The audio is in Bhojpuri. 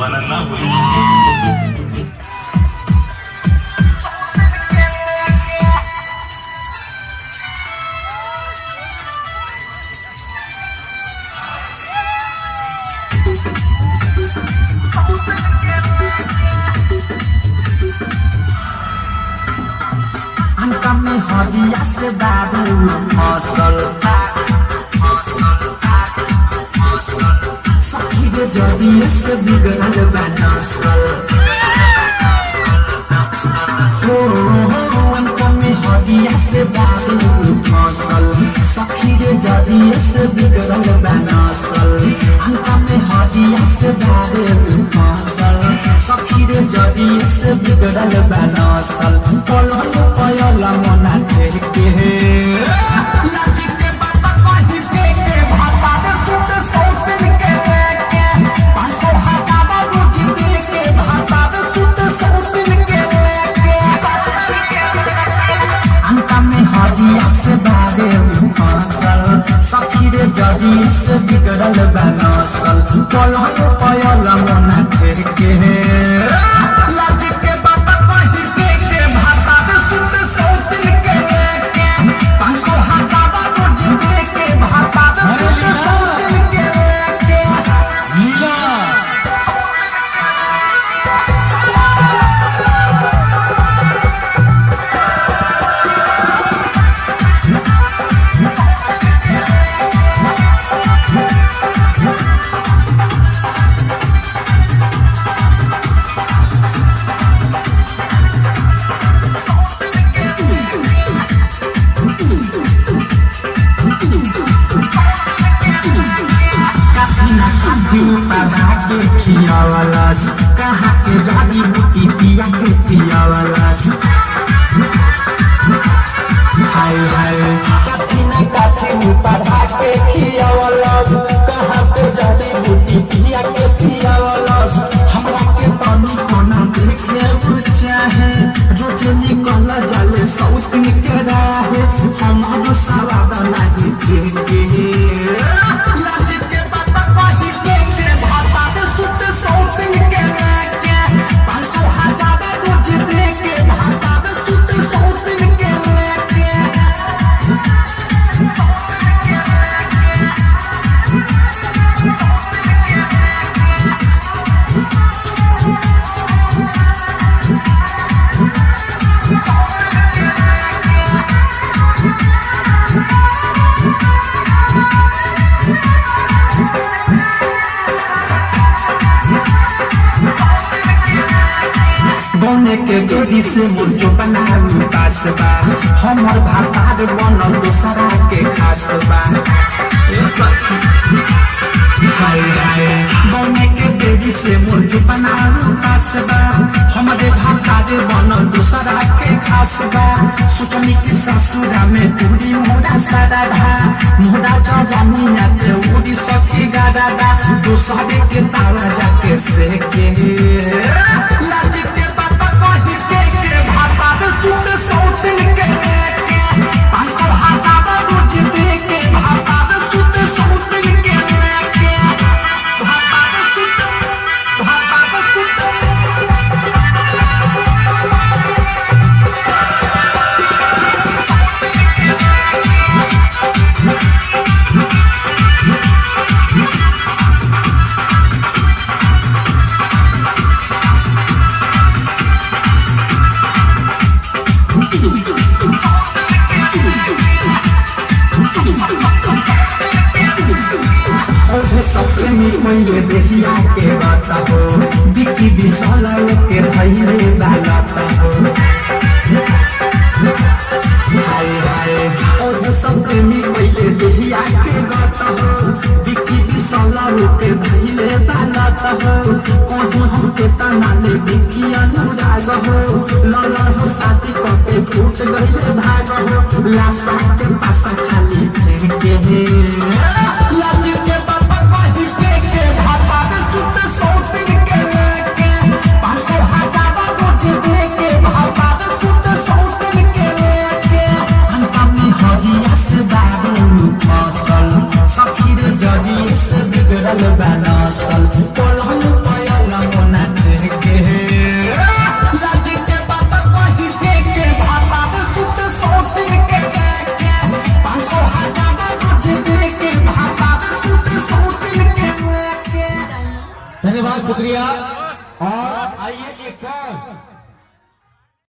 जमाना ना भूले। अंका में हदिया से बाबू फसल सखी रे जदिए से बिगड़ल बा नसल हो अंका में हदिया से बाबू फसल सखी रे जदिए से बिगड़ल बा नसल अंका में हदिया से बाबू फसल सखी रे जदिए से बिगड़ल बा नसल कलम पयला मना के लाजी के बाबा कहि के भाता दे सुत सौसिन के 500 हजार रोटी दे के भाता दे सुत सौसिन के अंका में हदिया से बाबे फसल सखी रे जदिए से बिगड़ल बा नसल कलम पयला मना के लाजी के बाबा कहि के भाता दे सुत सौसिन के 500 हजार रोटी दे के भाता दे सुत सौसिन के लीला खियावलस कहाँ के जाली बूटी पिया के पियावलस हाय हाय कथी न कथी पढ़ा के खियावलस कहाँ के जाली बूटी पिया के पियावलस हमरा के पानी कोना देखे चाहे रोज निकल जाले सौतिन के राहे हमारो सवाद नहीं जेके लाज के बात कहि के भाता दे सुत सौसिन के 500 हजार रोटी दे के भाता दे सुत सौसिन के गौने के जोड़ी से मुर्जो बनाऊ पास बा हमर भातार बनल दोसरा के खास बा ए सखी हाय हाय गौने के जोड़ी से मुर्जो बनाऊ पास बा हमरे भातार बनल दोसरा के खास बा सुचनी के ससुरा में पूरी मोरा सारा धा मोरा जवानी ना के उड़ी सखी गादा दा दोसरे के तावा जाके से के लाज के कहि के भाता दे सुत सौसिन के 500 हजार रोटी दे के भाता दे सुत सौसिन के भाता दे सुत मैले देखिया के बात हो बिकी विशाल के धैले बात हो हाय हाय और सब प्रेमी मैले देखिया के बात हो बिकी विशाल के धैले बात हो कहूं हम के तना ले बिकी अनुराग हो लला हो साथी के फूट गइले भाग हो लासा के पासा खाली फेर के लाज के बाबा कहि के भाता दे सुत सौसिन के 500 हजार रोटी दे के भाता दे सुत सौसिन के अंका में हदिया से बाबू फसल सखी रे जदिए से बिगड़ल बा नसल कलम पयला धन्यवाद, शुक्रिया। और आइए एक और